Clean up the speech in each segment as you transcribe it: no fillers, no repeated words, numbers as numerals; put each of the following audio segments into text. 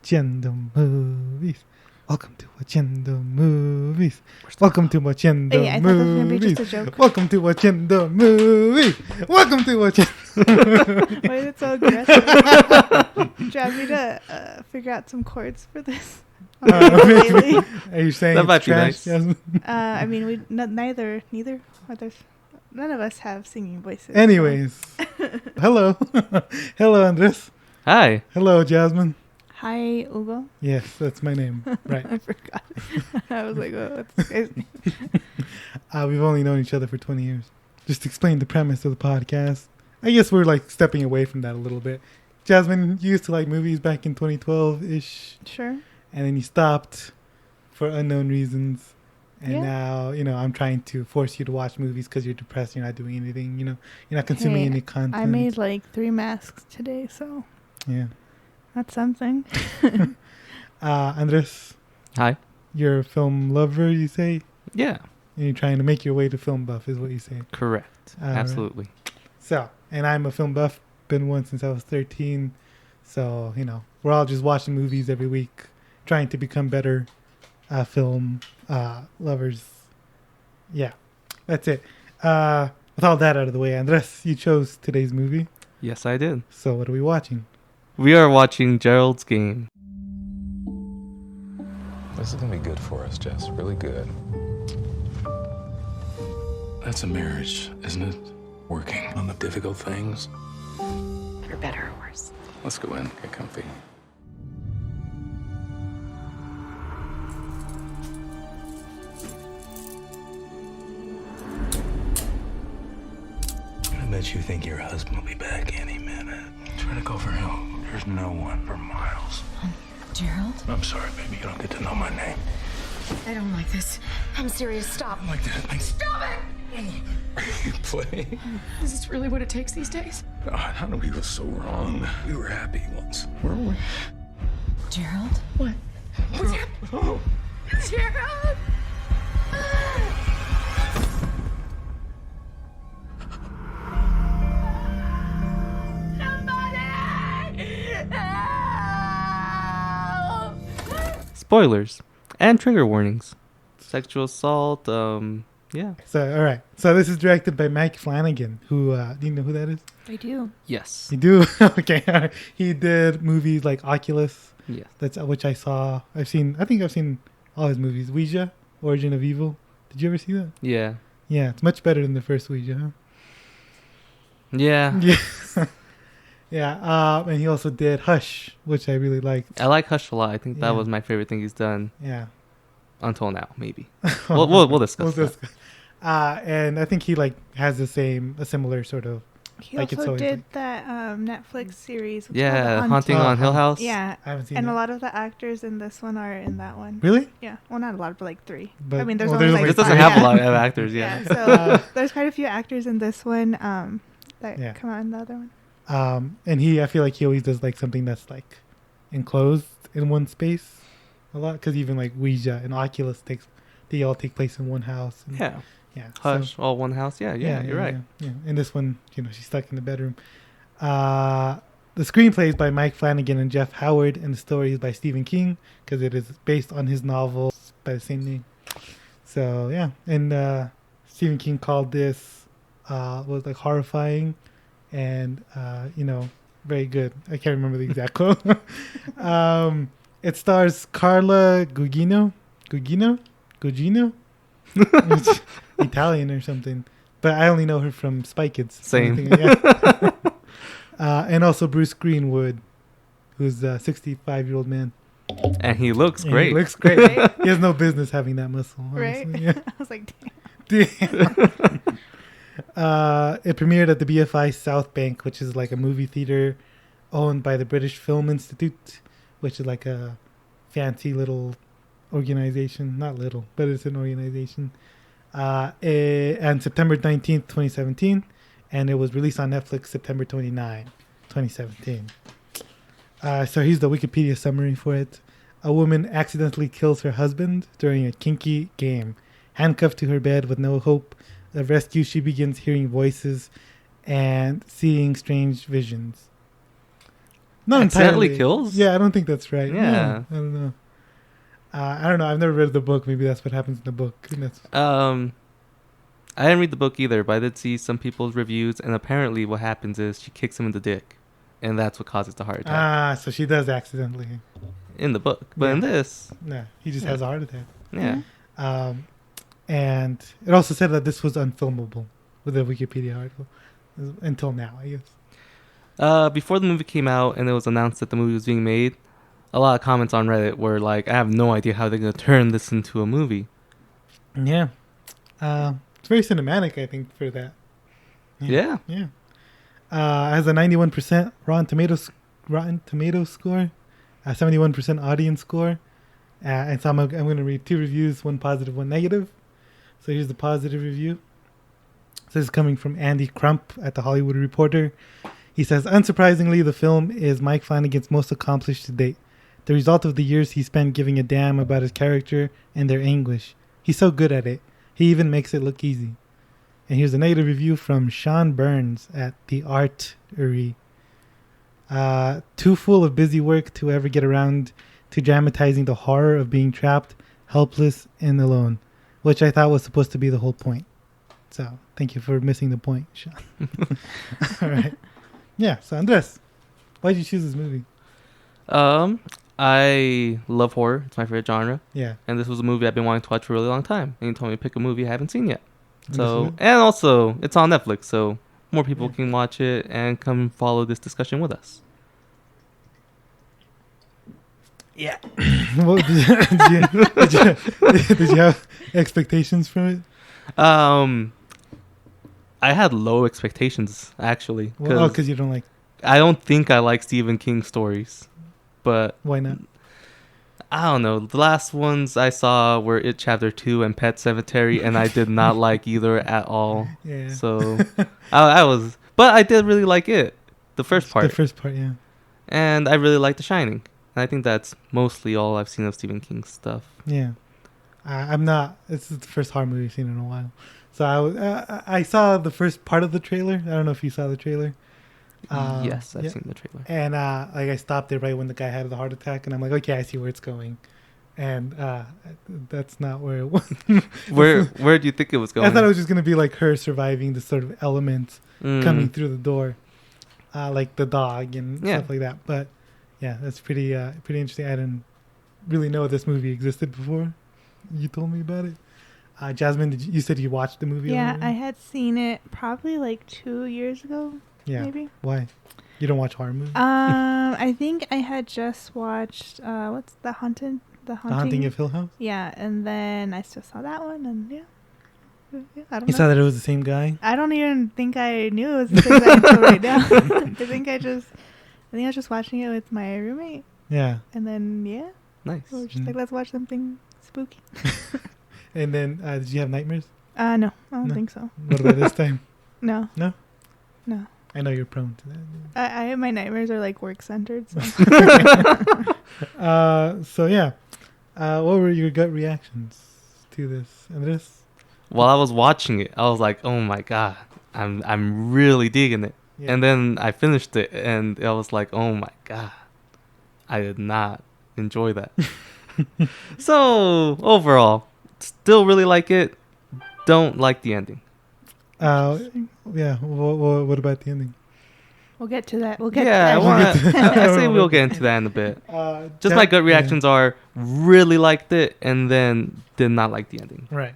Watcheando movies. Welcome to Watcheando movies. Welcome to Watcheando Hey, I thought that was gonna be movies. just a joke. Welcome to Watcheando movies. Welcome to Watcheando. Why is it so aggressive? Do you want me to figure out some chords for this? Are you saying That it's might be trash? nice. Jasmine? I mean, neither others. None of us have singing voices. Anyways, hello, hello, Andrés. Hi. Hello, Jasmine. Hi, Hugo. Yes, that's my name. Right. I forgot. I was like, oh, that's this guy's name. We've only known each other for 20 years. Just to explain the premise of the podcast. I guess we're like stepping away from that a little bit. Jasmine, you used to like movies back in 2012-ish. Sure. And then you stopped for unknown reasons. And Yeah. now, I'm trying to force you to watch movies because you're depressed. You're not doing anything, You're not consuming Hey, any content. I made like 3 masks today, so Yeah. that's something. Andrés, Hi. you're a film lover, you say? Yeah. And you're trying to make your way to film buff, is what you say. Correct. Absolutely. So, and I'm a film buff. Been one since I was 13. So, we're all just watching movies every week, trying to become better film lovers. Yeah, that's it. With all that out of the way, Andrés, you chose today's movie. Yes, I did. So what are we watching? We are watching Gerald's Game. This is gonna be good for us, Jess. Really good. That's a marriage, isn't it? Working on the difficult things. For better or worse. Let's go in, get comfy. I bet you think your husband will be back any minute. Try to go for him. There's no one for miles. Gerald? I'm sorry, baby. You don't get to know my name. I don't like this. I'm serious. Stop. Like that. Stop it! Are you playing? Is this really what it takes these days? God, how did we go so wrong? We were happy once, weren't we? Gerald? What? What's happening? Oh. Gerald! Spoilers and trigger warnings. Sexual assault. Yeah. So, all right. So this is directed by Mike Flanagan, who, do you know who that is? I do. Yes. You do? Okay. All right. He did movies like Oculus, Yes. which I saw. I think I've seen all his movies. Ouija, Origin of Evil. Did you ever see that? Yeah. Yeah, it's much better than the first Ouija, huh? Yeah. Yeah. Yeah. And he also did Hush, which I really liked. I like Hush a lot. I think Yeah. that was my favorite thing he's done Yeah. until now. Maybe. We'll discuss that. And I think he has a similar sort of. He Like it's also always did that Netflix series. What's Yeah. called? Haunting Oh, on Hill House. Yeah. I haven't seen And it. a lot of the actors in this one are in that one. Really? Yeah. Well, not a lot, but like 3. But- I mean, there's well, only there's like This doesn't 5. have a lot of actors. Yeah. Yeah. So there's quite a few actors in this one that Yeah. come out in the other one. And I feel like he always does something that's enclosed in one space a lot, because even Ouija and Oculus they all take place in one house. And, Yeah. yeah. Hush. So, All one house. Yeah. You're right. Yeah. And this one, she's stuck in the bedroom. The screenplay is by Mike Flanagan and Jeff Howard, and the story is by Stephen King, because it is based on his novel by the same name. So yeah, and Stephen King called this was horrifying, and very good. I can't remember the exact quote. It stars Carla Gugino. It's Italian or something, but I only know her from Spy Kids. Same. Yeah. And also Bruce Greenwood, who's a 65-year-old man. And he looks And great. He looks great. Right? He has no business having that muscle. Right? Honestly. Yeah. I was like, damn. It premiered at the BFI South Bank, which is a movie theater owned by the British Film Institute, which is a fancy little organization. Not little, but it's an organization. And September 19th, 2017. And it was released on Netflix September 29, 2017. So here's the Wikipedia summary for it. A woman accidentally kills her husband during a kinky game. Handcuffed to her bed with no hope of rescue, she begins hearing voices and seeing strange visions. Not accidentally entirely. kills? Yeah, I don't think that's right. Yeah. I don't know. I don't know. I've never read the book. Maybe that's what happens in the book. And that's, I didn't read the book either, but I did see some people's reviews, and apparently what happens is she kicks him in the dick, and that's what causes the heart attack so she does accidentally. in the book. But in Yeah. this, No, he just has a heart attack. yeah. And it also said that this was unfilmable with the Wikipedia article until now, I guess. Before the movie came out and it was announced that the movie was being made, a lot of comments on Reddit were like, I have no idea how they're going to turn this into a movie. Yeah. It's very cinematic, I think, for that. Yeah. Yeah. It has a 91% Rotten Tomatoes score, a 71% audience score. And so I'm going to read 2 reviews, one positive, one negative. So here's the positive review. So this is coming from Andy Crump at The Hollywood Reporter. He says, unsurprisingly, the film is Mike Flanagan's most accomplished to date. The result of the years he spent giving a damn about his character and their anguish. He's so good at it. He even makes it look easy. And here's a negative review from Sean Burns at The Artery. Too full of busy work to ever get around to dramatizing the horror of being trapped, helpless, and alone, which I thought was supposed to be the whole point. So, thank you for missing the point, Sean. All right. Yeah, so Andres, why did you choose this movie? I love horror. It's my favorite genre. Yeah. And this was a movie I've been wanting to watch for a really long time. And you told me to pick a movie I haven't seen yet. So, Understood. and also, it's on Netflix, so more people can watch it and come follow this discussion with us. Yeah. What, did you have expectations from it? I had low expectations, actually. Well, because you don't like... I don't think I like Stephen King stories. But Why not? I don't know. The last ones I saw were It Chapter 2 and Pet Sematary, and I did not like either at all. Yeah. So I was... But I did really like it. The first part. The first part, yeah. And I really like The Shining. And I think that's mostly all I've seen of Stephen King's stuff. Yeah. I'm not... This is the first horror movie I've seen in a while. So I saw the first part of the trailer. I don't know if you saw the trailer. Yes, I've yeah. seen the trailer. And like I stopped it right when the guy had the heart attack, and I'm like, okay, I see where it's going. And that's not where it was. Where do you think it was going? I thought it was just gonna be like her surviving the sort of elements coming through the door, like the dog and stuff like that. But yeah, that's pretty interesting. I didn't really know this movie existed before you told me about it. Jasmine, you said you watched the movie? Yeah, already? I had seen it probably like 2 years ago. Yeah. Maybe. Why? You don't watch horror movies? I think I had just watched what's The Haunting of Hill House? Yeah, and then I just saw that one, and yeah, I don't You know. saw that it was the same guy? I don't even think I knew it was the same guy until right now. I think I was just watching it with my roommate, Yeah. and then Nice. we were just like, let's watch something spooky. And then did you have nightmares? No, I don't No? think so. What about this time? No. No? No. I know you're prone to that. My nightmares are like work centered. So. So yeah, what were your gut reactions to this, Andres? While I was watching it, I was like, "Oh my god, I'm really digging it." Yeah. And then I finished it, and I was like, "Oh my god, I did not enjoy that." So overall, still really like it. Don't like the ending. Yeah. What about the ending? We'll get to that. We'll get Yeah, to that. I say we'll get into that in a bit. Just my gut reactions are really liked it, and then did not like the ending. Right.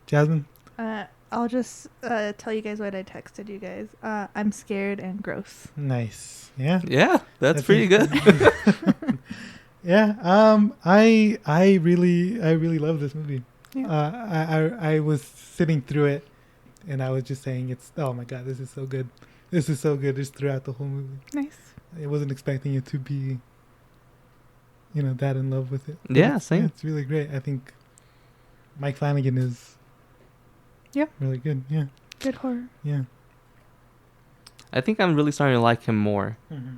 Jasmine? I'll just tell you guys what I texted you guys. I'm scared and gross. Nice. Yeah. Yeah, that's pretty good. Yeah. I really love this movie. Yeah. I was sitting through it, and I was just saying, oh my god, this is so good. This is so good just throughout the whole movie. Nice. I wasn't expecting it to be, that in love with it. But Yeah, same. it's really great. I think Mike Flanagan is really good. Yeah. Good horror. Yeah. I think I'm really starting to like him more. Mm-hmm.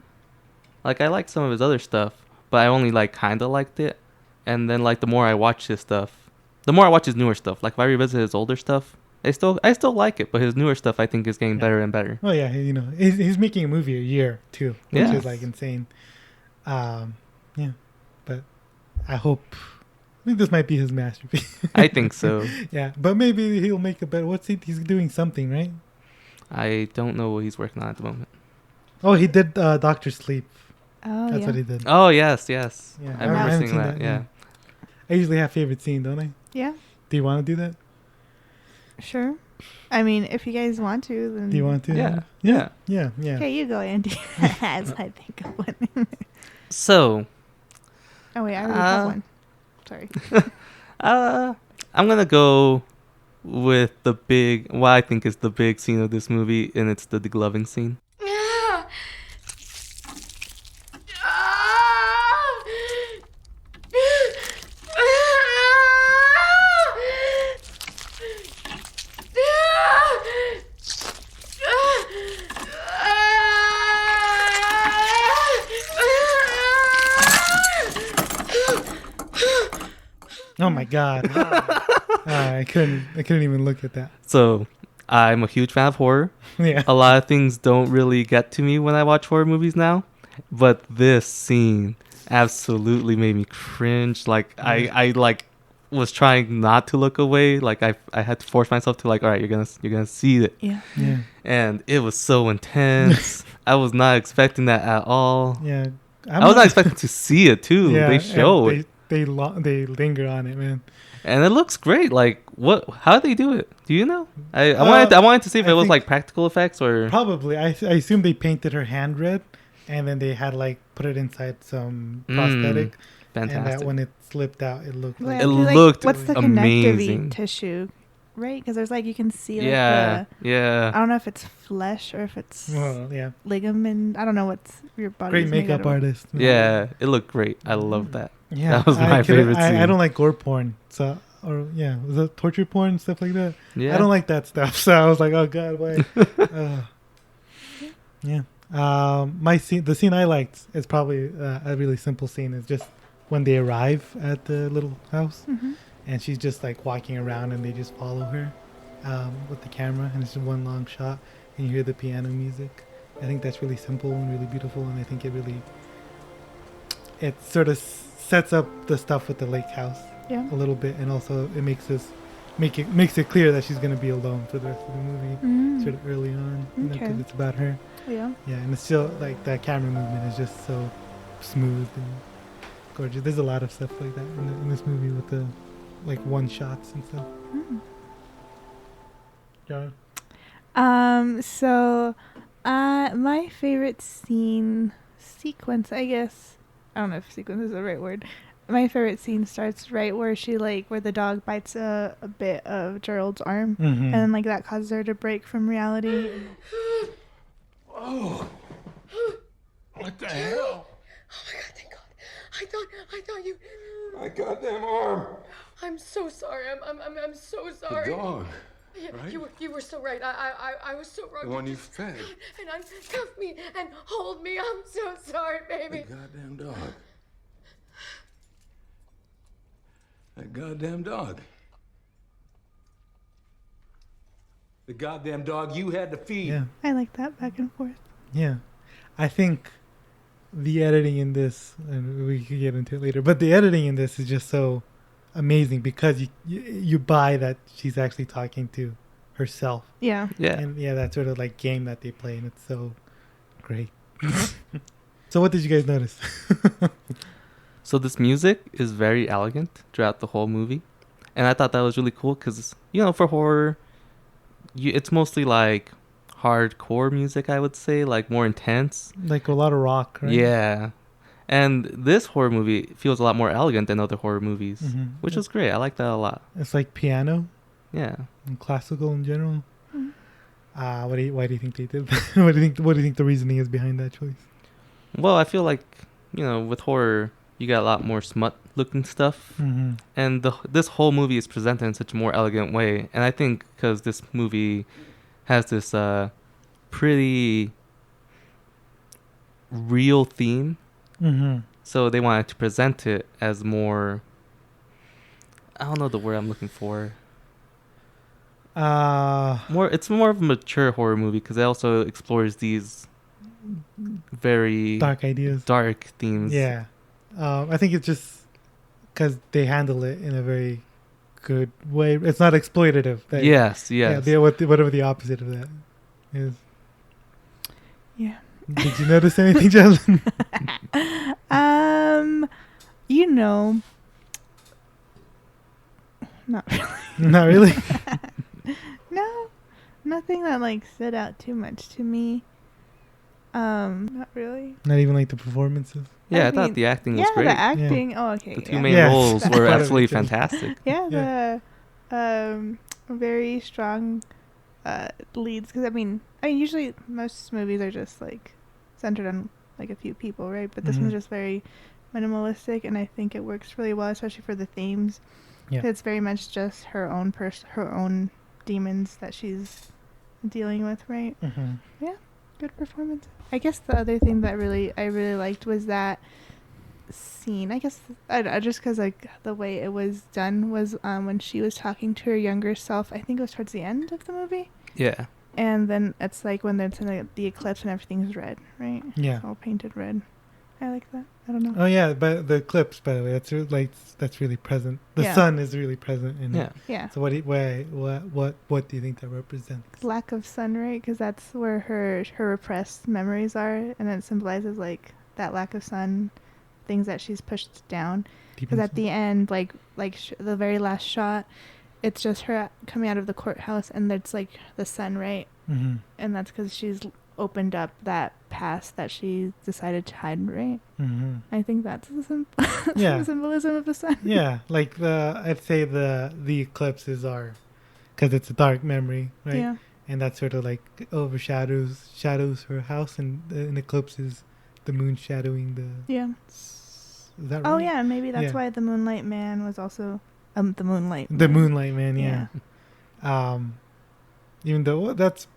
Like, I like some of his other stuff, but I only kind of liked it. And then the more I watch his stuff, the more I watch his newer stuff. Like, if I revisit his older stuff, I still like it, but his newer stuff I think is getting better and better. Oh yeah, you know, he's making a movie a year too, which Yeah. is like insane. Yeah, but I think this might be his masterpiece. I think so. Yeah, but maybe he'll make a better. He's doing something, right? I don't know what he's working on at the moment. Oh, he did Doctor Sleep. Oh, That's yeah. what he did. Oh yes. Yeah, I I remember haven't seeing seen that. that, Yeah. I usually have favorite scene, don't I? Yeah, Do you want to do that? sure. I mean, if you guys want to, then... Do you want to? Yeah. Yeah. Okay, you go, Andy. As I think of one. So, Oh, wait, I already have one. Sorry. I'm gonna go with what I think is the big scene of this movie, and it's the degloving scene. Oh my god. I couldn't even look at that. So, I'm a huge fan of horror. Yeah. A lot of things don't really get to me when I watch horror movies now, but this scene absolutely made me cringe. Like I like was trying not to look away. Like I had to force myself to, like, all right, you're gonna see it. Yeah. Yeah. And it was so intense. I was not expecting that at all. Yeah. I was not expecting to see it too. Yeah, They show it, They linger on it, man. and it looks great. Like, how do they do it? Do you know? I wanted to see if I it was think- like practical effects or Probably. I assume they painted her hand red, and then they had like put it inside some prosthetic, and fantastic. that when it slipped out, it looked like It looked What's the amazing. connective tissue? Right? Because there's like, you can see like yeah, I yeah. don't know if it's flesh or if it's well, yeah. ligament. I don't know what's your body. Great makeup artist. Yeah, it looked great. I love that. Yeah, That was my favorite I scene. don't like gore porn, so was it torture porn and stuff like that? Yeah. I don't like that stuff, so I was like, oh god, why? Yeah. The scene I liked is probably a really simple scene. It's just when they arrive at the little house, Mm-hmm. and she's just like walking around, and they just follow her with the camera, and it's just one long shot, and you hear the piano music. I think that's really simple and really beautiful, and I think it sort of sets up the stuff with the lake house Yeah. a little bit, and also it makes it clear that she's gonna be alone for the rest of the movie, Mm. sort of early on, because Okay. it's about her. Yeah. Yeah, and it's still like that camera movement is just so smooth and gorgeous. There's a lot of stuff like that in this movie with the like one shots and stuff. Mm. Yeah. So, my favorite sequence, I guess. I don't know if sequence is the right word. My favorite scene starts right where where the dog bites a bit of Gerald's arm, Mm-hmm. and then like that causes her to break from reality. Oh. What the hell? Oh my god, thank God. I thought you... My goddamn arm. I'm so sorry. I'm so sorry. The dog. Yeah, right? you were so right. I was so wrong. The one you fed. And uncuff me and hold me. I'm so sorry, The baby. goddamn dog. That goddamn dog. The goddamn dog you had to feed. Yeah. I like that back and forth. Yeah, I think the editing in this, and we could get into it later, but the editing in this is just so amazing because you buy that she's actually talking to herself, Yeah. Yeah. and yeah, that sort of like game that they play, and it's so great. So, what did you guys notice? So this music is very elegant throughout the whole movie, and I thought that was really cool because, for horror, it's mostly like hardcore music, I would say, like more intense. Like a lot of rock, right? Yeah. And this horror movie feels a lot more elegant than other horror movies, Mhm. which is great. I like that a lot. It's like piano Yeah. and classical in general. Mhm. Why do you think they did that? What do you think the reasoning is behind that choice? Well, I feel like, with horror, you got a lot more smut-looking stuff. Mm-hmm. And this whole movie is presented in such a more elegant way. And I think because this movie has this pretty real theme, Mm-hmm. so they wanted to present it as more... I don't know the word I'm looking for. It's more of a mature horror movie because it also explores these very dark ideas, dark themes. Yeah, I think it's just because they handle it in a very good way. It's not exploitative. Yes. Yeah, whatever the opposite of that is. Yeah. Did you notice anything, Jasmine? You know, not really. Not really. No, nothing that like stood out too much to me. Not really. Not even like the performances. Yeah, I I thought mean, the acting was Yeah, great. the acting. Oh, okay. The two yeah. main Yes. roles That's were part of it, absolutely too. fantastic. Yeah, the very strong leads. Because I mean, usually most movies are just like centered on like a few people, right? But this Mhm. one's just very minimalistic, and I think it works really well, especially for the themes. Yeah. It's very much just her own demons that she's dealing with, right? Mm-hmm. Good performance. I guess the other thing that I really liked was that scene. I guess just because like the way it was done was when she was talking to her younger self. I think it was towards the end of the movie. Yeah. And then it's like when it's in the eclipse and everything's red, right? Yeah. It's all painted red. I like that. I don't know. Oh yeah, but the eclipse, by the way, that's really present. The Yeah. sun is really present in Yeah. it. Yeah. So what do you think that represents? Lack of sun, right? Because that's where her repressed memories are, and then it symbolizes like that lack of sun, things that she's pushed down. Deep Because at inside? the end, the very last shot, it's just her coming out of the courthouse, and it's like the sun, right? Mhm. And that's because she's opened up that past that she decided to hide, right? Mhm. I think that's the Yeah. the symbolism of the sun. Yeah, like I'd say the eclipses are, because it's a dark memory, right? Yeah. And that sort of like shadows her house, and an eclipse is the moon shadowing the. Yeah. Is that right? Oh yeah, maybe that's Yeah. why the Moonlight Man was also the Moonlight. The Man. Moonlight Man, yeah. Even though that's.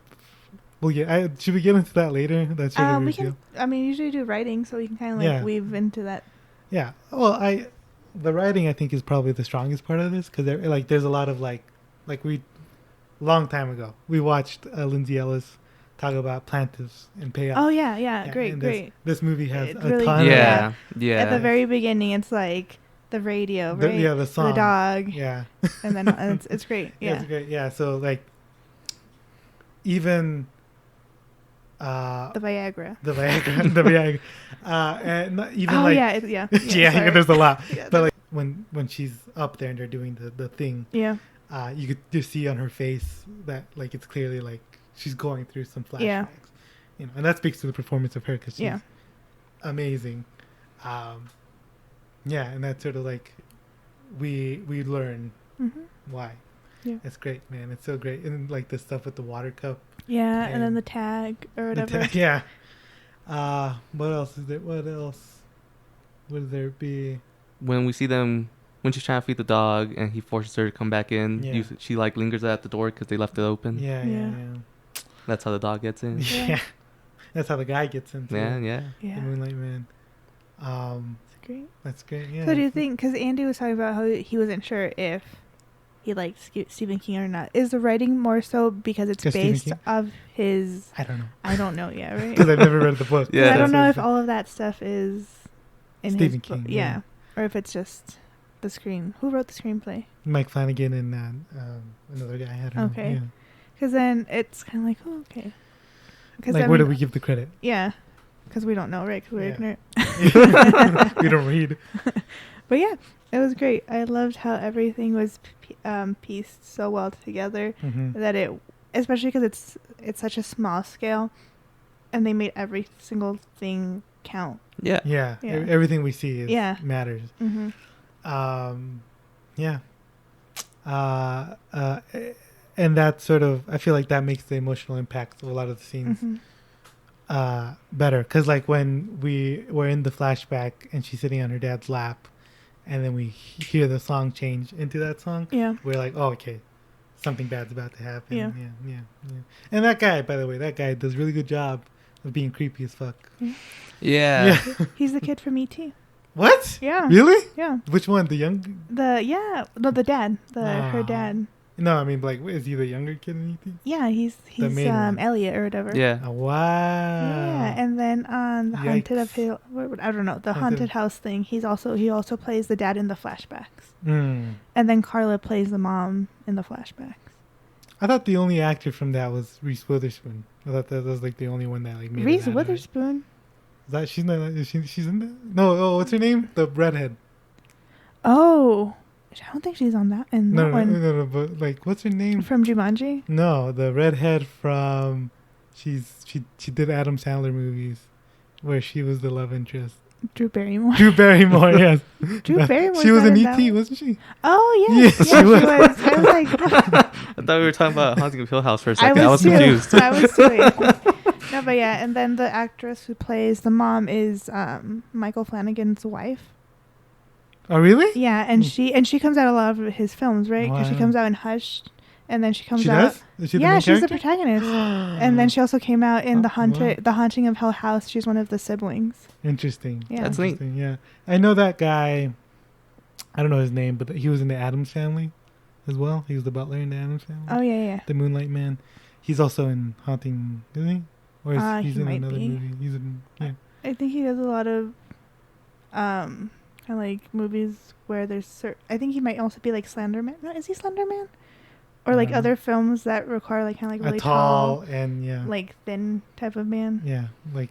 Well, yeah. Should we get into that later? That's sort of We reveal. can. I mean, usually do writing, so we can kind of like Yeah. weave into that. Yeah. Well, the writing I think is probably the strongest part of this because there's a lot of long time ago we watched Lindsay Ellis talk about plaintiffs and payoffs. Oh yeah, great, and great. This movie has It a really- ton. Yeah. Yeah. At the very beginning, it's like the radio, Of, right? the song. The dog, Yeah. and then it's great. Yeah. Yeah. It's great. Yeah. So like, even. The Viagra. The Viagra, and not even Oh like yeah. yeah, sorry. there's a lot. Yeah, But like when she's up there and they're doing the thing, Yeah. you could just see on her face that like it's clearly like she's going through some flashbacks. Yeah. And that speaks to the performance of her because she's Yeah. amazing. Yeah, and that's sort of like we learn Mm-hmm. why. Yeah. It's great, man. It's so great, and like the stuff with the water cup. Yeah, and then And the tag or the whatever. yeah. What else is there? What else would there be? When she's trying to feed the dog and he forces her to come back in, Yeah. she like lingers at the door because they left it open. Yeah. Yeah. That's how the dog gets in. Yeah. That's how the guy gets into Yeah, it, yeah. Yeah. the Moonlight Man. It's great. That's great. Yeah. So do you think, because Andy was talking about how he wasn't sure if he liked Stephen King or not, is the writing more so because it's 'Cause Stephen based King? of his... I don't know I don't know yet, right? because I've never read the book. Yeah. I don't know if That's all of that stuff is in Stephen his book. King, Yeah. yeah. Or if it's just the screen. Who wrote the screenplay? Mike Flanagan and another guy. I don't Okay. know. Because then it's kind of like, oh, okay. Yeah. Like, where do we give the credit? Yeah. Because we don't know, right? Because we're Yeah. ignorant. We don't read. But yeah, it was great. I loved how everything was pieced so well together Mm-hmm. that especially because it's such a small scale, and they made every single thing count. Yeah. Yeah. Yeah. Everything we see matters. Mm-hmm. Yeah. And that sort of, I feel like that makes the emotional impact of a lot of the scenes Mm-hmm. better. Because like when we were in the flashback and she's sitting on her dad's lap, and then we hear the song change into that song, Yeah. we're like, oh, okay, something bad's about to happen. Yeah. Yeah. And that guy, by the way, does a really good job of being creepy as fuck. Yeah. He's the kid from E.T. What? Yeah. Really? Yeah. Which one? The young? The dad. Her Ah. dad. No, I mean, like, is he the younger kid in E.T.? Yeah, he's main one. Elliot or whatever. Yeah. Oh, wow. Yeah, and then on the Haunted of Yikes. Hill, I don't know, the Haunted House thing, he also plays the dad in the flashbacks. Mm. And then Carla plays the mom in the flashbacks. I thought the only actor from that was Reese Witherspoon. I thought that was like the only one that like made Reese it out of it. Witherspoon. Is that she's not? She's in that? No. Oh, what's her name? The redhead. Oh, I don't think she's on that in No, that one. no. But like, what's her name? From Jumanji? No, the redhead from. She did Adam Sandler movies, where she was the love interest. Drew Barrymore. Drew Barrymore, yes. Drew Barrymore. She was not in that E.T., one. wasn't she? Oh, yes. Yes, Yeah, she was. I was like, I thought we were talking about Haunting of Hill House for a second. I was too. confused. I was too. No, but yeah, and then the actress who plays the mom is Michael Flanagan's wife. Oh, really? Yeah, and she comes out a lot of his films, right? Because she Wow. comes out in Hush, and then she comes She out. does? Is she the Yeah, main she's the character? protagonist. And then she also came out in Oh, the wow. Haunting of Hill House. She's one of the siblings. Interesting. Yeah. That's neat. Interesting, yeah. I know that guy. I don't know his name, but he was in the Addams Family as well. He was the butler in the Addams Family. Oh yeah. The Moonlight Man. He's also in Haunting, isn't he? Or is he's He in might another be. movie? He's in, yeah. I think he does a lot of kind of like movies where there's I think he might also be like Slenderman. No, is he Slenderman? Or like other films that require like kind of like really A tall and, yeah. like thin type of man. Yeah, like,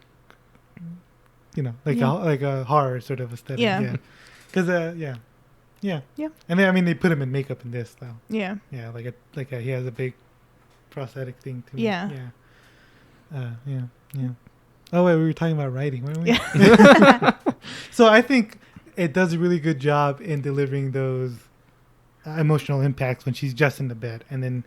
you know, like, Yeah. like a horror sort of aesthetic. Yeah. Because, yeah. Yeah. And then, I mean, they put him in makeup in this, though. Yeah. Yeah, he has a big prosthetic thing too. Yeah. Yeah. Oh wait, we were talking about writing, weren't we? Yeah. So I think it does a really good job in delivering those emotional impacts when she's just in the bed, and then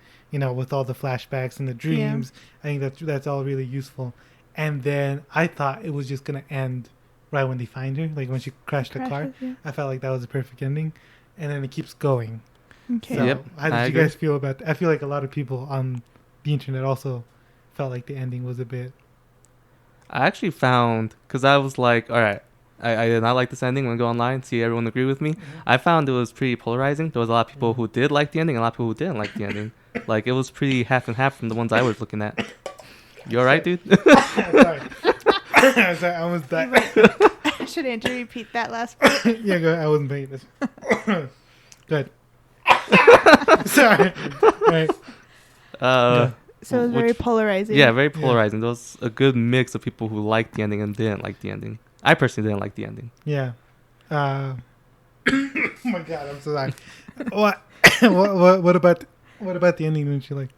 with all the flashbacks and the dreams. I think that's all really useful. And then I thought it was just gonna end right when they find her, like when she crashed the car. Yeah. I felt like that was a perfect ending, and then it keeps going. Okay. So Yep, how did I you agree. guys feel about that? I feel like a lot of people on the internet also felt like the ending was a bit. I actually found, because I was like, all right, I did not like this ending. I'm going to go online, see everyone agree with me. I found it was pretty polarizing. There was a lot of people who did like the ending and a lot of people who didn't like the ending. Like, it was pretty half and half from the ones I was looking at. You all right, dude? Sorry. Sorry, I was that. Should Andrew repeat that last part? Yeah, go ahead. I wasn't paying this. Good. Sorry. Right. So it was very Which- polarizing. Yeah, very polarizing. There was a good mix of people who liked the ending and didn't like the ending. I personally didn't like the ending. Yeah. Oh my God, I'm so sorry. What about the ending? Didn't you like?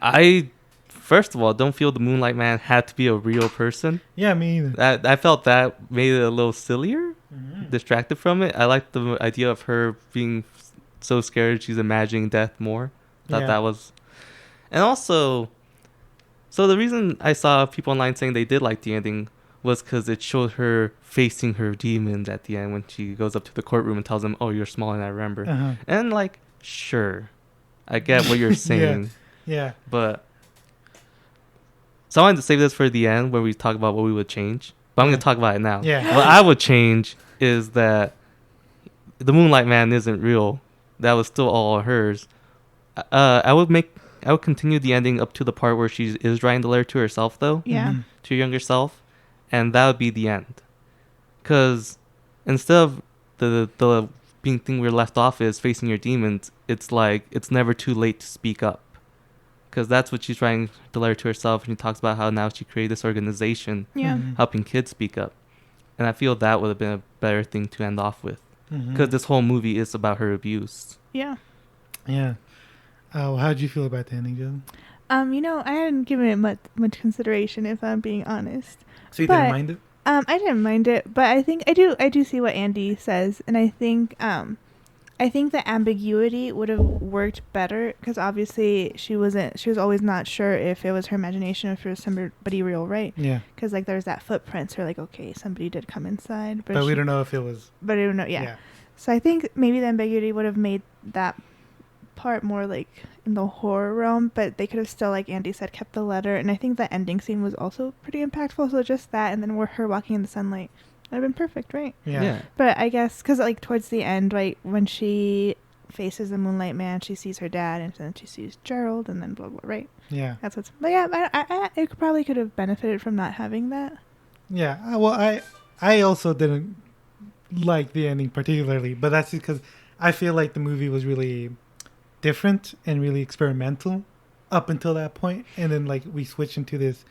I, first of all, don't feel the Moonlight Man had to be a real person. Yeah, me either. I felt that made it a little sillier, Mm-hmm. distracted from it. I liked the idea of her being so scared she's imagining death more. Thought Yeah. that was... And also, so the reason I saw people online saying they did like the ending was because it showed her facing her demons at the end when she goes up to the courtroom and tells them, "Oh, you're smaller than I remember." Uh-huh. And like, sure, I get what you're saying, Yeah. but so I wanted to save this for the end where we talk about what we would change. But I'm going to talk about it now. Yeah. What I would change is that the Moonlight Man isn't real. That was still all hers. I would continue the ending up to the part where she is writing the letter to herself, though. Yeah. Mhm. To your younger self, and that would be the end. Because instead of the being thing we're left off is facing your demons, it's like it's never too late to speak up. Because that's what she's writing the letter to herself, and she talks about how now she created this organization Yeah. Mhm. helping kids speak up. And I feel that would have been a better thing to end off with. Mhm. Because this whole movie is about her abuse. Yeah. Yeah. How did you feel about the ending, Jen? I hadn't given it much consideration, if I'm being honest. So you But- didn't mind it? I didn't mind it, but I think I do see what Andy says, and I think the ambiguity would have worked better because obviously she was always not sure if it was her imagination or if it was somebody real, right? Yeah. Because like there's that footprint, so like okay, somebody did come inside, But we don't know if it was. But I don't know, yeah. So I think maybe the ambiguity would have made that part more like in the horror realm, but they could have still, like Andy said, kept the letter. And I think the ending scene was also pretty impactful. So just that, and then her walking in the sunlight, that'd been perfect, right? Yeah. But I guess because like towards the end, right when she faces the Moonlight Man, she sees her dad, and then she sees Gerald, and then blah blah. Right? Yeah. That's what's. But yeah, it probably could have benefited from not having that. Yeah. Well, I also didn't like the ending particularly, but that's because I feel like the movie was really different and really experimental up until that point, and then like we switch into this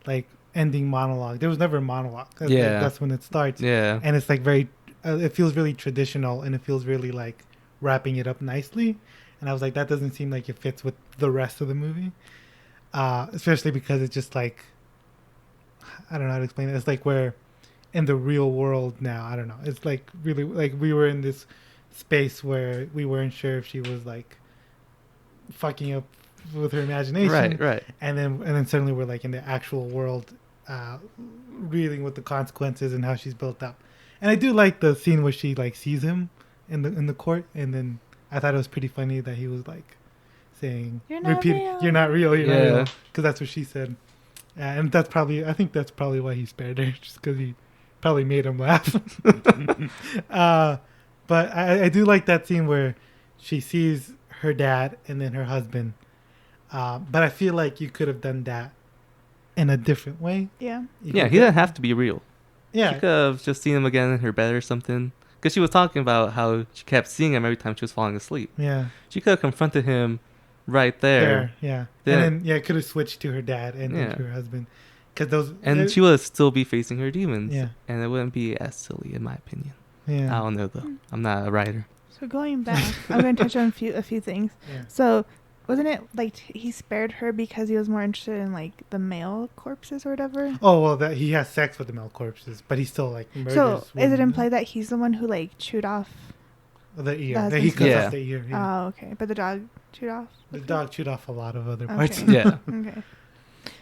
like ending monologue. There was never a monologue. That's when it starts. Yeah. And it's like very it feels really traditional, and it feels really like wrapping it up nicely, and I was like, that doesn't seem like it fits with the rest of the movie, especially because it's just like, I don't know how to explain it. It's like we're in the real world now. I don't know. It's like really like we were in this space where we weren't sure if she was like fucking up with her imagination. Right. And then suddenly we're like in the actual world, reading with the consequences and how she's built up. And I do like the scene where she like sees him in the court, and then I thought it was pretty funny that he was like saying, "You're not real. You're not real, you're not real," because that's what she said. And I think that's probably why he spared her, just because he probably made him laugh. But I do like that scene where she sees her dad and then her husband. But I feel like you could have done that in a different way. Yeah. He didn't have to be real. Yeah. She could have just seen him again in her bed or something. Because she was talking about how she kept seeing him every time she was falling asleep. Yeah. She could have confronted him right there. Yeah. And then, it could have switched to her dad and then to her husband. And she would still be facing her demons. Yeah. And it wouldn't be as silly, in my opinion. Yeah. I don't know, though. I'm not a writer. So going back, I'm going to touch on a few things. Yeah. So wasn't it like he spared her because he was more interested in like the male corpses or whatever? Oh, well, that he has sex with the male corpses, but he still like murders. So is it implied that he's the one who like chewed off the ear? He cuts off the ear. Yeah. Oh, okay. But the dog chewed off? The dog chewed off a lot of other parts. Yeah. Okay.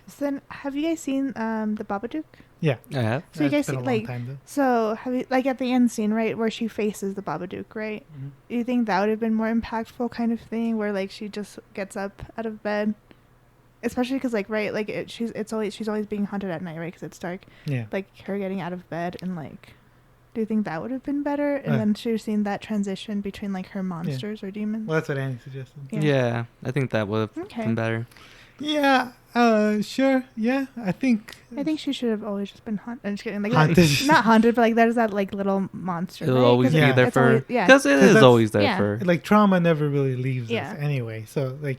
So then, have you guys seen the Babadook? Yeah. I have. So you guys see, like, time, so have you, like, at the end scene, right, where she faces the Babadook, right? Mm-hmm. Do you think that would have been more impactful kind of thing, where like she just gets up out of bed, especially because like right, like she's always being haunted at night, right? Because it's dark. Yeah. Like her getting out of bed and like, do you think that would have been better? And then she was seeing that transition between like her monsters or demons. Well, that's what Annie suggested. Yeah, I think that would have been better. Yeah, sure. Yeah, I think she should have always just been haunted. I'm just kidding. Like, not haunted, but like there's that like little monster. It'll right? always be there for her. Because it is always there for her. Like trauma never really leaves us anyway. So like,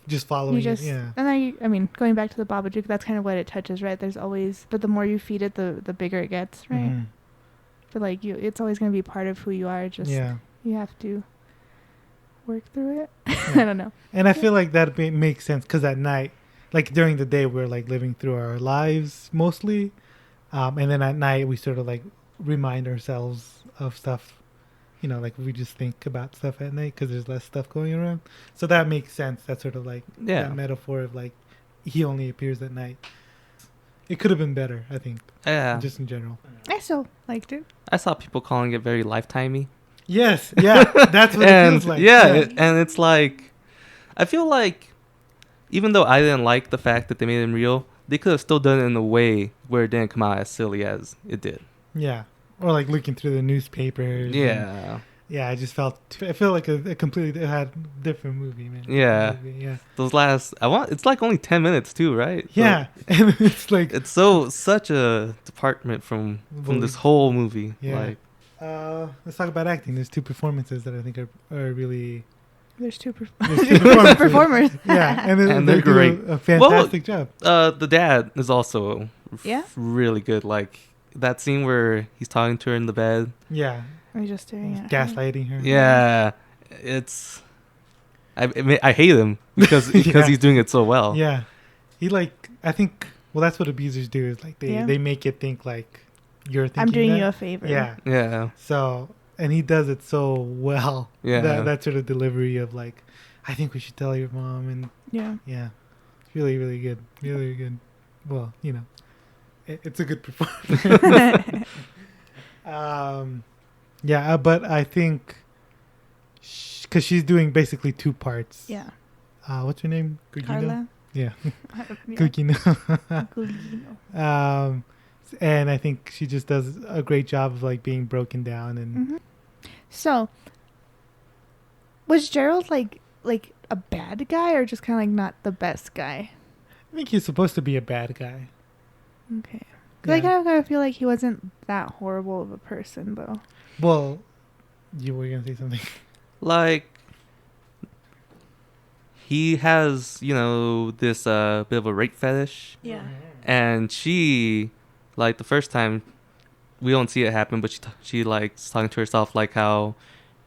just following it. Yeah. And I mean, going back to the Babadook, that's kind of what it touches, right? There's always, but the more you feed it, the bigger it gets, right? Mm-hmm. But like it's always going to be part of who you are. Just you have to work through it. I don't know. And I feel like that makes sense because at night, like during the day, we're like living through our lives mostly. And then at night, we sort of like remind ourselves of stuff, like we just think about stuff at night because there's less stuff going around. So that makes sense. That's sort of like that metaphor of like he only appears at night. It could have been better, I think. Yeah. Just in general. I still liked it. I saw people calling it very Lifetimey. Yes, yeah, that's what it feels like. And it's like, I feel like, even though I didn't like the fact that they made him real, they could have still done it in a way where it didn't come out as silly as it did. Yeah, or like looking through the newspapers. Yeah. Yeah, I just felt like a completely had different movie, man. Yeah. Yeah. Those it's like only 10 minutes too, right? Yeah, and it's like it's such a department from this whole movie. Yeah. Like. Let's talk about acting. There's two performances that I think are really. There's two performers. Yeah, and they're great. A fantastic job. The dad is also really good. Like that scene where he's talking to her in the bed. Yeah. Are you just staring at gaslighting her? Yeah, it's. I hate him because he's doing it so well. Yeah, I think. Well, that's what abusers do. Is like they make it think like. You're thinking I'm doing you a favor. Yeah. So, and he does it so well. Yeah. That sort of delivery of like, I think we should tell your mom. And yeah. It's really, really good. Really good. Well, it's a good performance. Yeah, but I think because she's doing basically two parts. Yeah. What's her name? Gugino? Carla. Yeah. Gugino. And I think she just does a great job of like being broken down and. Mm-hmm. So, Was Gerald like a bad guy or just kind of like not the best guy? I think he's supposed to be a bad guy. Okay. Because I kind of feel like he wasn't that horrible of a person, though. Well, you were gonna say something. Like, he has, this bit of a rape fetish. Yeah. And she, like, the first time, we don't see it happen, but she likes talking to herself, like, how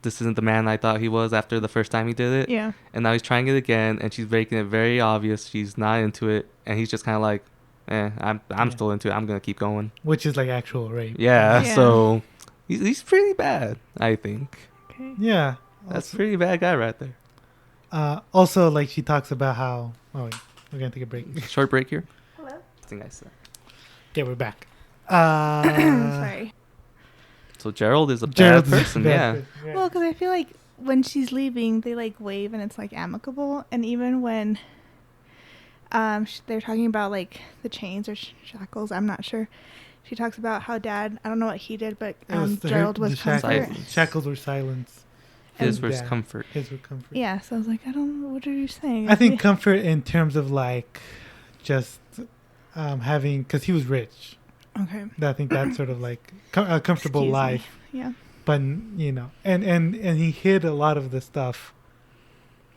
this isn't the man I thought he was after the first time he did it. Yeah. And now he's trying it again, and she's making it very obvious she's not into it. And he's just kind of like, I'm still into it. I'm going to keep going. Which is like actual rape. Yeah, Yeah. so he's pretty bad, I think. Okay. Yeah. That's a pretty bad guy right there. Also, like, she talks about how... Oh, wait. We're going to take a break. Short break here. Hello? I think I said. Okay, we're back. Sorry. So Gerald is a Gerald's bad person, yeah. Well, because I feel like when she's leaving, they like wave and it's like amicable. And even when they're talking about like the chains or shackles, I'm not sure. She talks about how Dad, I don't know what he did, but Gerald was comfort. Shackles were silence. His was Dad. comfort. His were comfort. Yeah, so I was like, I don't know, what are you saying? I think comfort in terms of like just having, because he was rich. Okay. I think that's sort of like a comfortable Excuse me. life. Yeah. But, you know, and he hid a lot of the stuff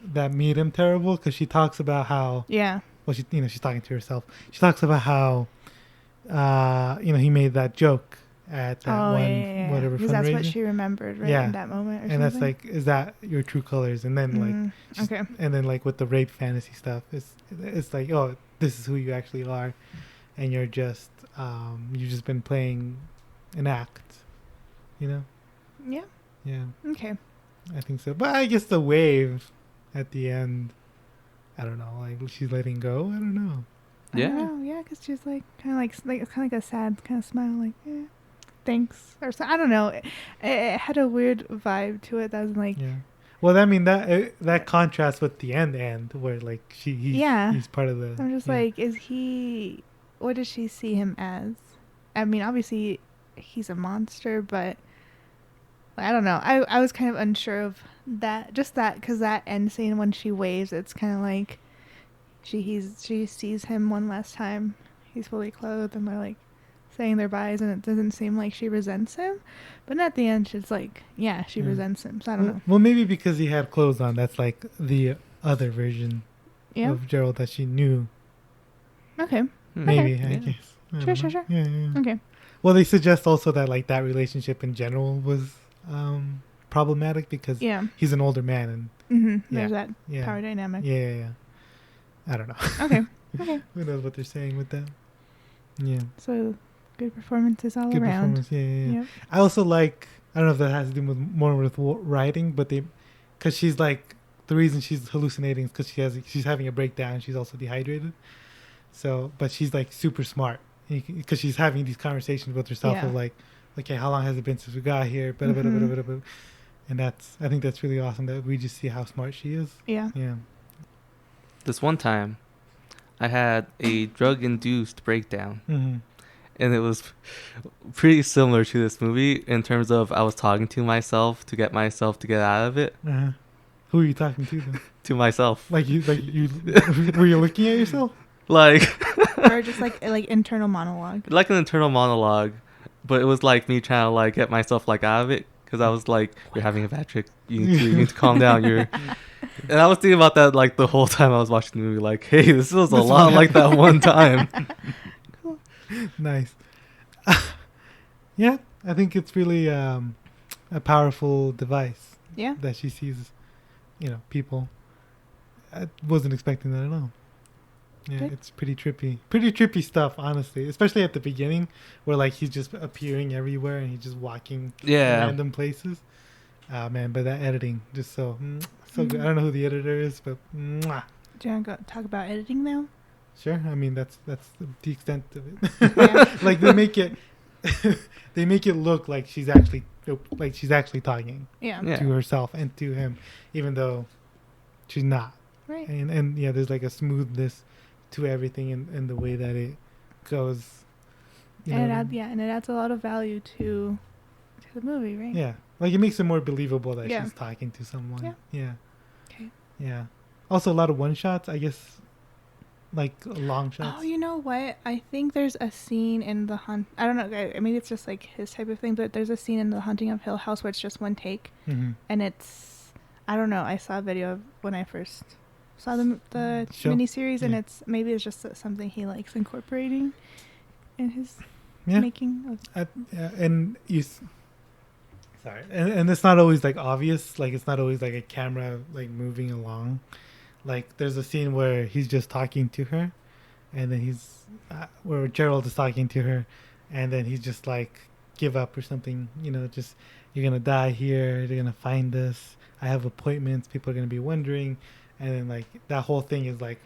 that made him terrible, because she talks about how... Yeah. Well, she's talking to herself. She talks about how, he made that joke at that whatever because that's what fundraiser. she remembered, right, Yeah. in that moment or And something. that's like, is that your true colors? And then okay. and then like with the rape fantasy stuff, it's like, oh, this is who you actually are, and you've just been playing an act, you know? Yeah. Yeah. Okay. I think so. But I guess the wave at the end, I don't know, like she's letting go. I don't know. I don't know, yeah, because she's like kind of like a sad kind of smile, like, thanks, or so. I don't know. It had a weird vibe to it that was like, Yeah. Well, I mean that contrasts with the end where like he's part of the. I'm just like, is he? What does she see him as? I mean, obviously, he's a monster, but I don't know. I was kind of unsure of that, just that, because that end scene when she waves, it's kind of like she sees him one last time. He's fully clothed, and they're like saying their byes, and it doesn't seem like she resents him. But at the end, she's like, yeah, she resents him. So I don't know. Well, maybe because he had clothes on. That's like the other version of Gerald that she knew. Okay. Maybe, Okay. I guess. Sure. Yeah. Okay. Well, they suggest also that like that relationship in general was problematic because he's an older man and there's that power dynamic. Yeah. I don't know. Okay. Who knows what they're saying with that? Yeah. So good performances all Good around. performance. Yeah. Yep. I also like. I don't know if that has to do with writing, but because she's like the reason she's hallucinating is because she's having a breakdown. She's also dehydrated. So, but she's like super smart because she's having these conversations with herself of like, okay, how long has it been since we got here? And I think that's really awesome that we just see how smart she is. Yeah. Yeah. This one time, I had a drug-induced breakdown. Mm-hmm. And it was pretty similar to this movie in terms of I was talking to myself to get myself to get out of it. Uh-huh. Who are you talking to then? To myself. Like you were you looking at yourself? Like or just like internal monologue. Like an internal monologue, but it was like me trying to like get myself like out of it because I was like, "You're having a bad trick. You need to calm down." And I was thinking about that like the whole time I was watching the movie. Like, hey, this was a lot like that one time. Cool. Nice. Yeah, I think it's really a powerful device. Yeah. That she sees, people. I wasn't expecting that at all. Yeah, Good. It's pretty trippy stuff, honestly. Especially at the beginning, where like he's just appearing everywhere and he's just walking random places. Man, but that editing just so good. I don't know who the editor is, but mwah. Do you want to talk about editing now? Sure. I mean, that's the extent of it. Like they make it look like she's actually talking to herself and to him, even though she's not. Right. And there's like a smoothness to everything and the way that it goes. And it adds a lot of value to to the movie, right? Yeah, like it makes it more believable that Yeah. she's talking to someone. Yeah. Yeah. Okay. Yeah. Also, a lot of one shots. I guess, like long shots. Oh, you know what? I think there's a scene in the hunt. I don't know. Maybe it's just like his type of thing, but there's a scene in The Haunting of Hill House where it's just one take, Mm-hmm. and it's, I don't know. I saw a video of when I first saw the Show? miniseries, and Yeah. it's just something he likes incorporating in his Yeah. making of. And sorry, and it's not always like obvious. Like it's not always like a camera like moving along. Like there's a scene where he's just talking to her, and then he's where Gerald is talking to her, and then he's just like give up or something. You know, just you're gonna die here. They're gonna find us. I have appointments. People are gonna be wondering, and then like that whole thing is like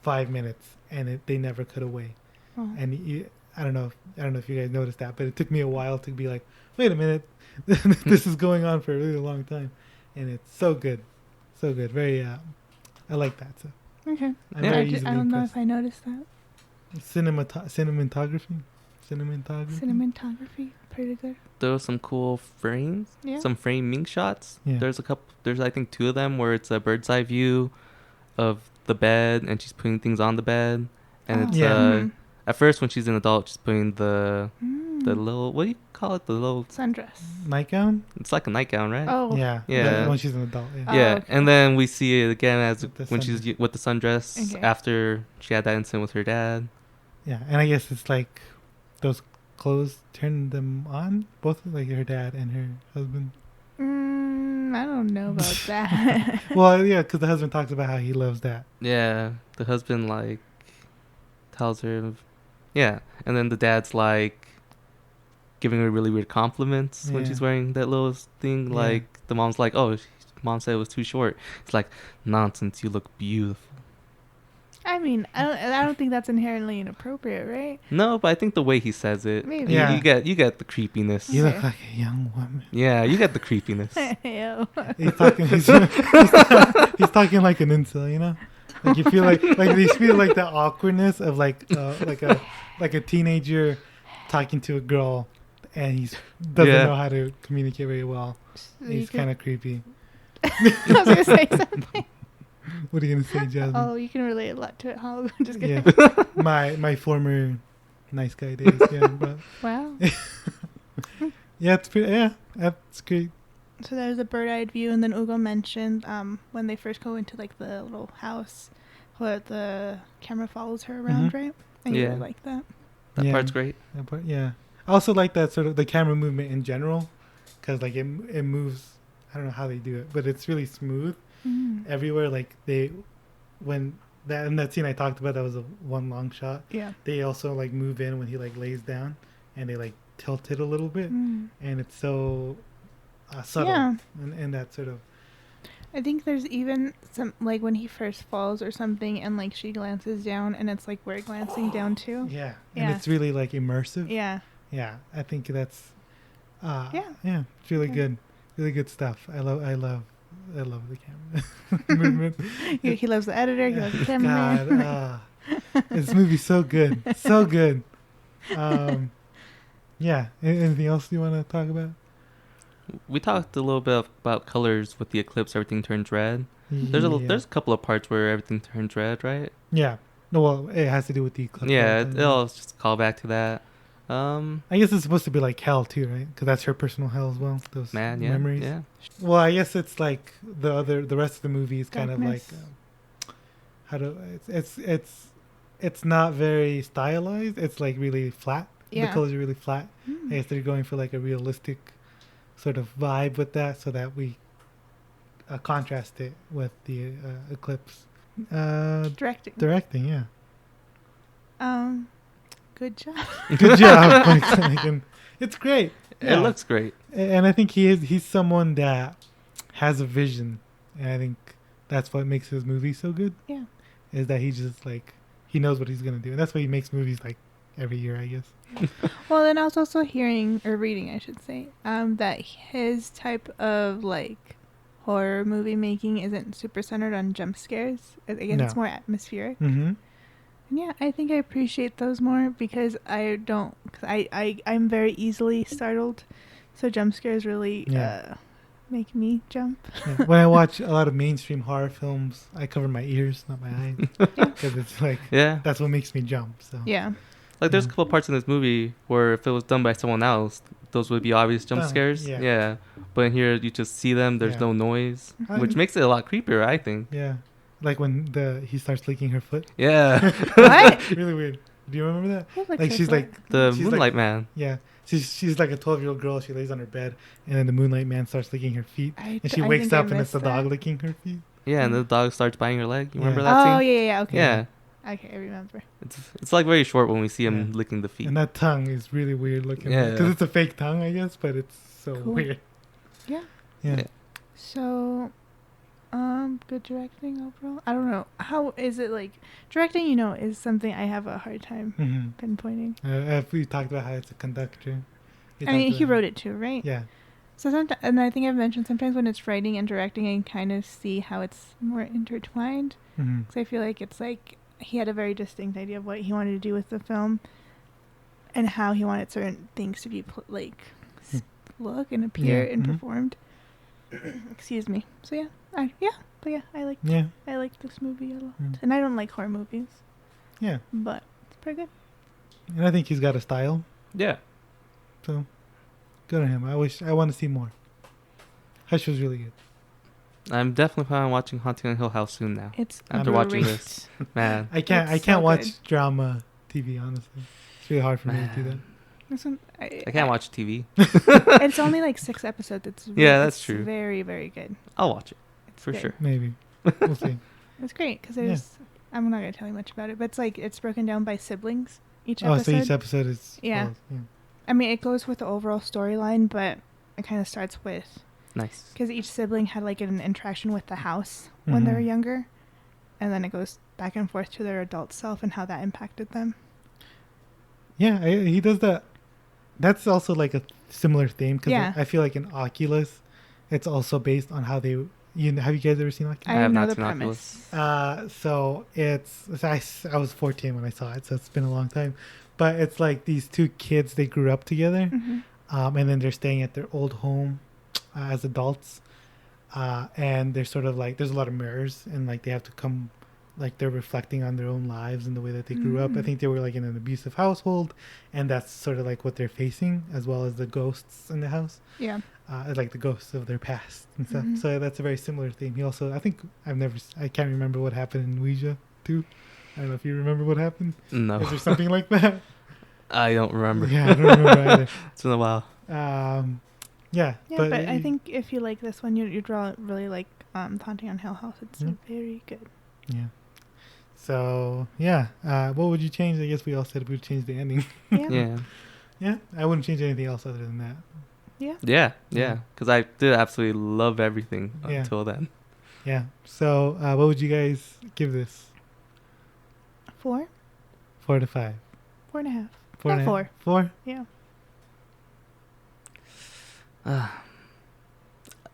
5 minutes, and they never cut away. Oh. And I don't know if you guys noticed that, but it took me a while to be like, wait a minute, this is going on for a really long time, and it's so good. Very, I like that. So Okay. I'm Yeah. very easily I don't know impressed. if I noticed that. Cinematography. Cinematography, pretty good. There was some cool frames, Yeah. some framing shots. Yeah. There's I think 2 of them where it's a bird's eye view of the bed and she's putting things on the bed, and Oh. it's Yeah. Mhm. at first when she's an adult, she's putting the Mm. little, what do you call it, the little, Sundress. Nightgown. it's like a nightgown, right? Oh. Yeah. Yeah. When she's an adult. Yeah. Oh, Yeah, okay. and then we see it again as With the when she's sundress. with the sundress Okay. after she had that incident with her dad. Yeah. And I guess it's like those clothes turn them on, both like her dad and her husband. I don't know about that. Well, yeah, because the husband talks about how he loves that. Yeah, the husband like tells her, yeah, and then the dad's like giving her really weird compliments when Yeah. she's wearing that little thing. Yeah. Like the mom's like, "Oh, mom said it was too short." It's like, nonsense. You look beautiful. I mean, I don't think that's inherently inappropriate, right? No, but I think the way he says it, Maybe. you, Yeah. you get the creepiness. You Okay. look like a young woman. Yeah, you get the creepiness. Ew. He's talking. He's talking like an incel, you know. Like you feel like you feel like the awkwardness of like a teenager talking to a girl, and he doesn't Yeah. know how to communicate very well. He's kind of creepy. I was gonna say something. What are you gonna say, Jasmine? Oh, you can relate a lot to it. How? Just kidding. Yeah, my former nice guy days. Yeah, but Wow. yeah, it's pretty. Yeah, that's great. So there's a bird-eyed view, and then Ugo mentioned when they first go into like the little house, where the camera follows her around, Mhm. right? I really Yeah. like that. That Yeah. part's great. That part, yeah. I also like that sort of the camera movement in general, because like it moves. I don't know how they do it, but it's really smooth everywhere. Like when in that scene I talked about, that was a one long shot. Yeah. They also like move in when he like lays down, and they like tilt it a little bit, Mm. and it's so subtle, Yeah. and that sort of I think there's even some like when he first falls or something, and like she glances down, and it's like we're glancing down too. yeah, Yeah. and it's really like immersive. Yeah. Yeah, I think that's Yeah. it's really Yeah. really good stuff. I love the camera movement. He loves the editor. He loves the cameraman. God, this movie's so good, so good. Yeah. Anything else you want to talk about? We talked a little bit about colors with the eclipse. Everything turns red. There's a couple of parts where everything turns red, right? Yeah. No, well, it has to do with the eclipse. Yeah, right? it'll just a call back to that. I guess it's supposed to be like hell too, right? Because that's her personal hell as well. Those Man, yeah, memories. yeah. Well, I guess it's like the rest of the movie is kind of like Darkness. it's not very stylized. It's like really flat. Yeah. The colors are really flat. Mm. I guess they're going for like a realistic sort of vibe with that, so that we contrast it with the eclipse. Directing. Yeah. Good job. Good job. Like, it's great. It Yeah. looks great. And I think he's someone that has a vision, and I think that's what makes his movies so good. Yeah. Is that he just like he knows what he's gonna do, and that's why he makes movies like every year, I guess. Well, then I was also hearing or reading, I should say, that his type of like horror movie making isn't super centered on jump scares. I guess it's No. more atmospheric. Mm-hmm. And yeah, I think I appreciate those more because I'm very easily startled. So jump scares really make me jump. Yeah. When I watch a lot of mainstream horror films, I cover my ears, not my eyes, because it's like Yeah. that's what makes me jump. So Yeah. Like there's a Yeah. couple parts in this movie where if it was done by someone else, those would be obvious jump scares. Yeah. Yeah. But in here you just see them, there's Yeah. no noise, I- which makes it a lot creepier, I think. yeah, like when he starts licking her foot. Yeah. What? Really weird. Do you remember that? Who looks Like she's that? like The she's Moonlight like, Man. Yeah, she's like a 12-year-old girl. She lays on her bed, and then the Moonlight Man starts licking her feet, and she wakes think I up and it's the missed dog that. licking her feet. Yeah, and the dog starts biting her leg. You remember Yeah. that Oh scene? yeah. Okay. Yeah. Okay, I remember. It's like very short when we see him Yeah. licking the feet. And that tongue is really weird looking. Yeah. Because it's a fake tongue, I guess, but it's so Cool. weird. Yeah. Yeah. Yeah. So, good directing overall. I don't know. How is it like directing? You know, is something I have a hard time Mm-hmm. pinpointing. We talked about how it's a conductor. I mean, he wrote it too, right? Yeah. So sometimes, and I think I've mentioned sometimes when it's writing and directing, I can kind of see how it's more intertwined. Mm-hmm. Because I feel like it's like he had a very distinct idea of what he wanted to do with the film, and how he wanted certain things to be look and appear Yeah, and mhm. performed. Excuse me. So yeah, I like Yeah. I like this movie a lot, Mm. and I don't like horror movies, Yeah. but it's pretty good. And I think he's got a style. Yeah. So good on him. I want to see more. Hush was really good. I'm definitely planning on watching Haunting on Hill House soon now. It's After great. watching this. Man. I can't It's so watch good. drama TV, honestly. It's really hard for me to do that. This one, I can't watch TV. It's only like 6 episodes. It's Yeah, that's it's true. Very, very good. I'll watch it. It's For good. sure. Maybe. We'll see. It's great because Yeah. there's. I'm not gonna tell you much about it, but it's like it's broken down by siblings. Each Oh, episode. so each episode is Yeah. I mean, it goes with the overall storyline, but it kind of starts with Nice. because each sibling had like an interaction with the house when they were Mhm. younger, and then it goes back and forth to their adult self and how that impacted them. Yeah, he does that. That's also like a similar theme because Yeah. I feel like in Oculus, it's also based on how they. Have you guys ever seen Oculus? I have know not the seen premise. So I was 14 when I saw it, so it's been a long time. But it's like these two kids, they grew up together, Mhm. and then they're staying at their old home as adults. And they're sort of like, there's a lot of mirrors, and like they have to come, like they're reflecting on their own lives and the way that they grew up. I Mm. think they were like in an abusive household, and that's sort of like what they're facing, as well as the ghosts in the house. Yeah. Like the ghosts of their past and stuff. Mhm. So that's a very similar theme. He also, I think, I can't remember what happened in Ouija too. I don't know if you remember what happened. No. Is there something like that? I don't remember. Yeah, I don't remember It's been a while. either. Yeah, Yeah, but I think if you like this one, you'd really like Haunting on Hill House. It's Mhm. very good. Yeah. So yeah, what would you change? I guess we all said we would change the ending. Yeah. Yeah. Yeah, I wouldn't change anything else other than that. Yeah. Yeah. Yeah. Yeah. Because I did absolutely love everything Yeah. until then. Yeah. So what would you guys give this? 4, 4 to 5. 4.5. 4 and a half? 4. 4? Yeah. I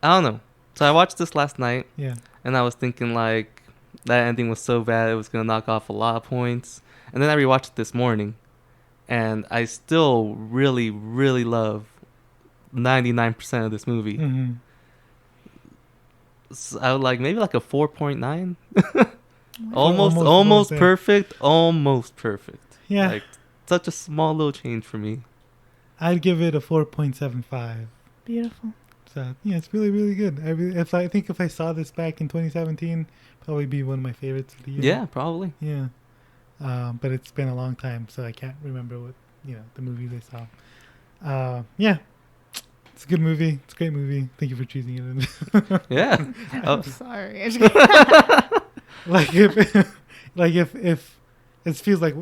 don't know. So I watched this last night, Yeah. and I was thinking like that ending was so bad it was gonna knock off a lot of points. And then I rewatched it this morning, and I still really, really love 99% of this movie. Mm-hmm. So I would like maybe like a 4.9. Almost almost there. perfect. Almost perfect. Yeah. Like such a small little change for me. I'd give it a 4.75. Beautiful. So yeah, it's really, really good. I think if I saw this back in 2017, probably be one of my favorites of the year. Yeah, probably. Yeah. But it's been a long time, so I can't remember what the movies I saw. Yeah, it's a good movie. It's a great movie. Thank you for choosing it. Yeah. Oh. I'm sorry. like if it feels like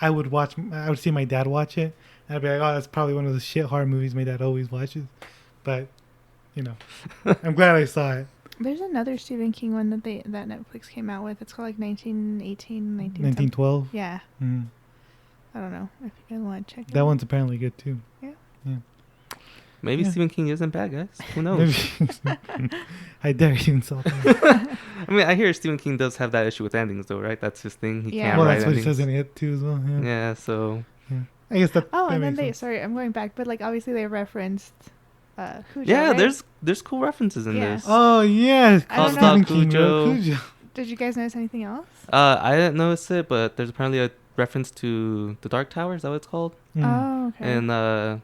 I would see my dad watch it, and I'd be like, oh, that's probably one of the shit horror movies my dad always watches. But I'm glad I saw it. There's another Stephen King one that Netflix came out with. It's called like 1918, 1912. Yeah. Mm. I don't know if you guys want to check it That out. one's apparently good too. Maybe Yeah. Stephen King isn't bad, guys. Who knows? I dare you insult me. I mean, I hear Stephen King does have that issue with endings, though, right? That's his thing. He Yeah. can't Well, write that's what he endings. says in it too as well. Yeah. Yeah, so I guess that. Oh, that and then makes sense. sorry, I'm going back, but like obviously they referenced Cujo, Yeah, right? there's cool references in Yeah. this. Oh yeah, I don't Stephen know. King wrote Cujo. Cujo. Did you guys notice anything else? I didn't notice it, but there's apparently a reference to the Dark Tower. Is that what it's called? Mm. Oh, okay. And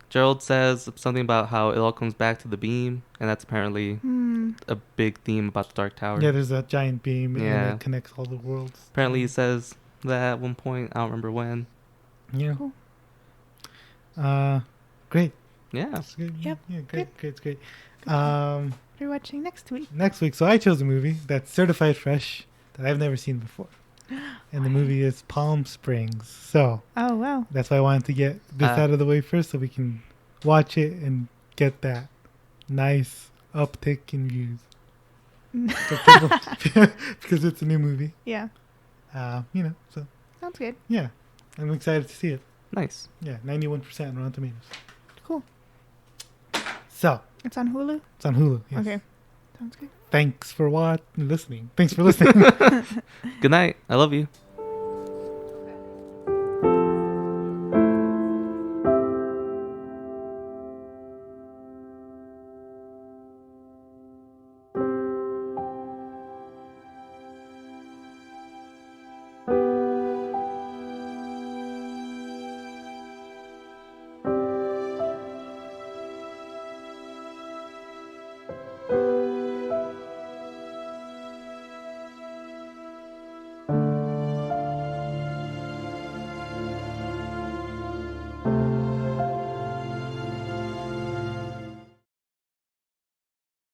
Gerald says something about how it all comes back to the beam, and that's apparently a big theme about the Dark Tower. Yeah, there's a giant beam and Yeah. it connects all the worlds. Apparently he says that at one point. I don't remember when. Yeah. Cool. Great. Yeah. That's good. Yep. Yeah, great, Good. great. We're watching next week. Next week, so I chose a movie that's certified fresh that I've never seen before. And the movie is Palm Springs. So Oh, wow. that's why I wanted to get this out of the way first so we can watch it and get that nice uptick in views. So people- because it's a new movie. Yeah. So Sounds good. yeah, I'm excited to see it. Nice. Yeah, 91% on Rotten Tomatoes. Cool. So It's on Hulu? it's on Hulu. Yes. Okay. Sounds good. Thanks for listening. Thanks for listening. Good night. I love you.